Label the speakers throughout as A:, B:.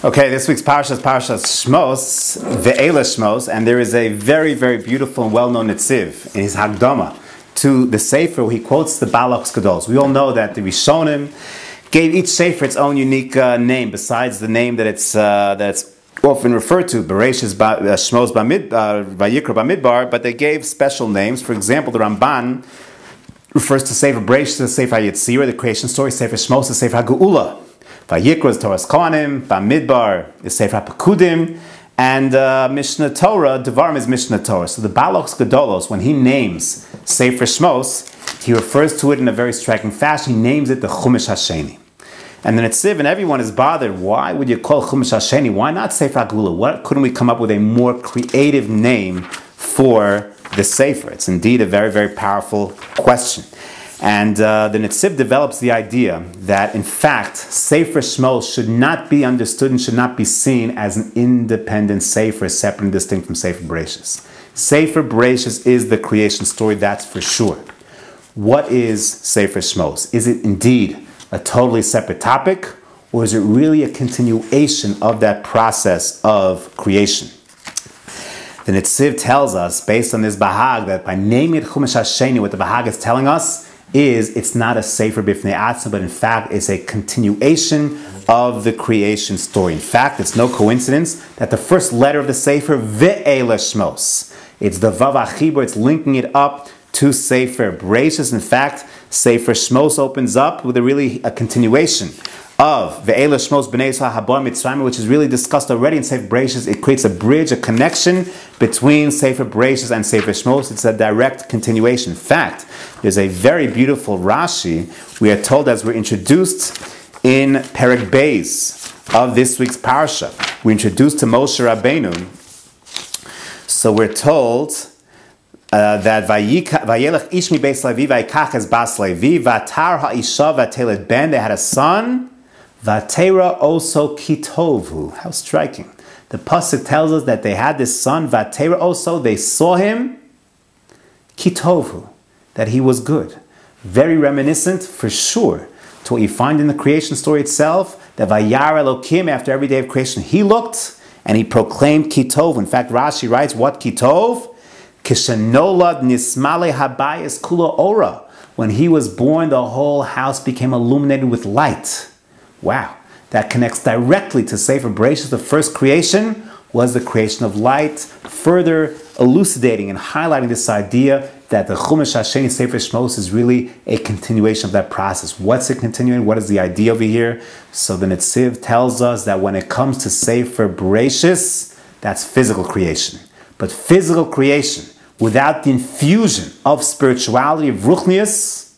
A: Okay, this week's Parshat is Parshat Shmos, Ve'ela Shmos, and there is a very, very beautiful and well-known Netziv in his Hagdama to the Sefer where he quotes the Balach's Gedols. We all know that the Rishonim gave each Sefer its own unique name, besides the name that it's often referred to, Bereshis Shmos Vayikra Bamidbar, but they gave special names. For example, the Ramban refers to Sefer Bereshis as Sefer Yetzirah, the creation story, Sefer Shmos as Sefer HaGeula. Vayikra is Torah's Kohanim, Bamidbar is Sefer HaPekudim, and Mishnah Torah, Devarim is Mishnah Torah. So the Balach's Gedolos, when he names Sefer Shmos, he refers to it in a very striking fashion. He names it the Chumash Hasheni. And then it's Siv, and everyone is bothered. Why would you call Chumash Hasheni? Why not Sefer HaGeula? What couldn't we come up with a more creative name for the Sefer? It's indeed a very, very powerful question. And the Netziv develops the idea that, in fact, Sefer Shmos should not be understood and should not be seen as an independent Sefer, separate and distinct from Sefer Bereshis. Sefer Bereshis is the creation story, that's for sure. What is Sefer Shmos? Is it indeed a totally separate topic, or is it really a continuation of that process of creation? The Netziv tells us, based on this Bahag, that by naming it Chumash Hasheni, what the Bahag is telling us is it's not a Sefer Bifnei Atzma, but in fact it's a continuation of the creation story. In fact, it's no coincidence that the first letter of the Sefer, Ve'ela Shmos, it's the Vav HaChibur, it's linking it up to Sefer Bereshis. In fact, Sefer Shmos opens up with a continuation of Ve'ela Shmos B'nei Yisrael Habar Mitzrayim, which is really discussed already in Sefer Bereshis. It creates a bridge, a connection between Sefer Bereshis and Sefer Shmos. It's a direct continuation. In fact, there's a very beautiful Rashi. We are told, as we're introduced in Perek Beis of this week's Parsha, we're introduced to Moshe Rabbeinu. So we're told that Vayelech ish mi beis Levi vayikach es bas Levi vatar ha'isha vatelet ben. They had a son. Vatera also kitovu. How striking! The pasuk tells us that they had this son. Vatera also. They saw him. Kitovu, that he was good. Very reminiscent, for sure, to what you find in the creation story itself. That Vayar Elokim, after every day of creation, he looked and he proclaimed kitov. In fact, Rashi writes, what kitov? Kishanolad nismale habayis kula ora. When he was born, the whole house became illuminated with light. Wow, that connects directly to Sefer Bereshis. The first creation was the creation of light, further elucidating and highlighting this idea that the Chumash Hasheni Sefer Shmos is really a continuation of that process. What's it continuing? What is the idea over here? So the Netziv tells us that when it comes to Sefer Bereshis, that's physical creation. But physical creation without the infusion of spirituality, of ruchnius,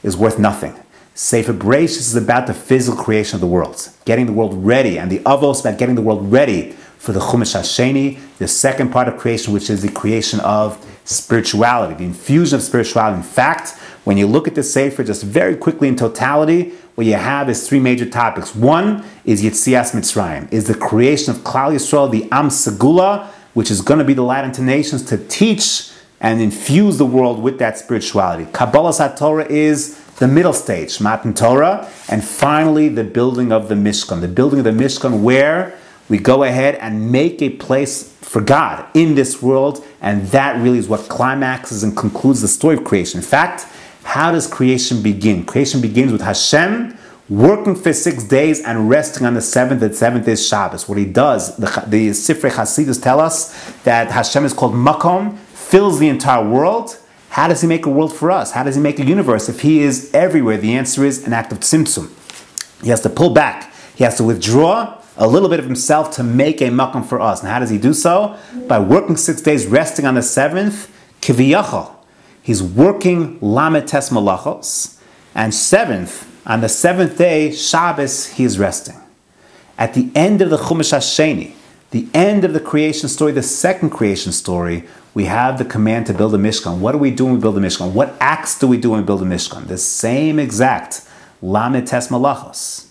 A: is worth nothing. Sefer Bereshis is about the physical creation of the world, getting the world ready, and the Avos about getting the world ready for the Chumash Hasheni, the second part of creation, which is the creation of spirituality, the infusion of spirituality. In fact, when you look at the Sefer, just very quickly in totality, what you have is three major topics. One is Yetzias Mitzrayim, is the creation of Klal Yisrael, the Am Segula, which is going to be the light unto nations, to teach and infuse the world with that spirituality. Kabbalas HaTorah is the middle stage, Matan Torah, and finally the building of the Mishkan. The building of the Mishkan, where we go ahead and make a place for God in this world, and that really is what climaxes and concludes the story of creation. In fact, how does creation begin? Creation begins with Hashem working for 6 days and resting on the seventh. The seventh is Shabbos. What he does, the Sifrei Hasidus tell us that Hashem is called Makom, fills the entire world. How does he make a world for us? How does he make a universe if he is everywhere? The answer is an act of tzimtzum. He has to pull back. He has to withdraw a little bit of himself to make a makom for us. And how does he do so? By working 6 days, resting on the seventh, kiviyachol. He's working lamed tes malachos. And on the seventh day, Shabbos, he is resting. At the end of the Chumash Hasheni, the end of the creation story, the second creation story, we have the command to build a Mishkan. What do we do when we build a Mishkan? What acts do we do when we build a Mishkan? The same exact lamed tes malachos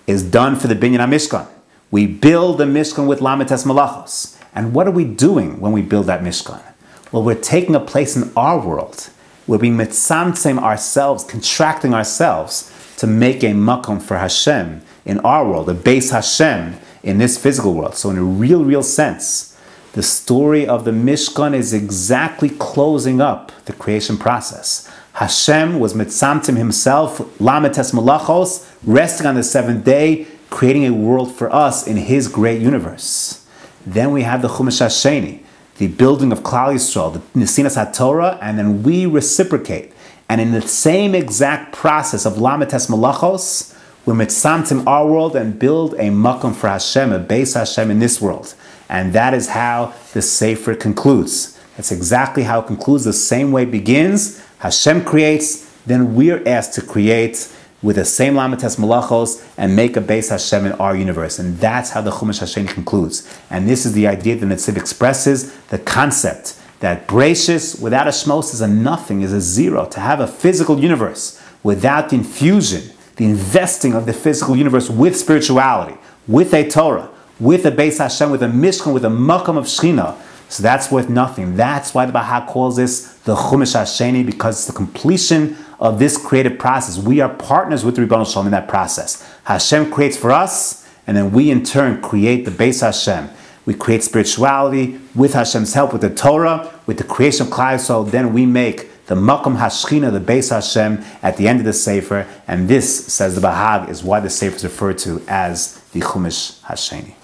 A: is done for the Binyan HaMishkan. We build a Mishkan with lamed tes malachos. And what are we doing when we build that Mishkan? Well, we're taking a place in our world. We're being mitzamtzem ourselves, contracting ourselves to make a makom for Hashem in our world, a Beis Hashem in this physical world. So in a real sense, the story of the Mishkan is exactly closing up the creation process. Hashem was mitzamtim himself, lametes malachos, resting on the seventh day, creating a world for us in his great universe. Then we have the Chumash Hasheni, the building of Klal Yisrael, the Nesinas HaTorah, and then we reciprocate. And in the same exact process of lametes malachos, we mitzamtim our world and build a makom for Hashem, a base Hashem in this world. And that is how the Sefer concludes. That's exactly how it concludes. The same way it begins. Hashem creates, then we're asked to create with the same lametes malachos and make a base Hashem in our universe. And that's how the Chumash Hasheni concludes. And this is the idea that Netziv expresses, the concept that Bereshis without a Shmos is a nothing, is a zero. To have a physical universe without the infusion, the investing of the physical universe with spirituality, with a Torah, with a Beis Hashem, with a Mishkan, with a Makam of Shechina. So that's worth nothing. That's why the Baha calls this the Chumash Hasheni, because it's the completion of this creative process. We are partners with the Ribbono Shel Olam in that process. Hashem creates for us, and then we in turn create the Beis Hashem. We create spirituality with Hashem's help, with the Torah, with the creation of Klal Yisrael. Then we make the Makom Hashchina, the Beis Hashem, at the end of the Sefer. And this, says the Bahag, is why the Sefer is referred to as the Chumash Hasheni.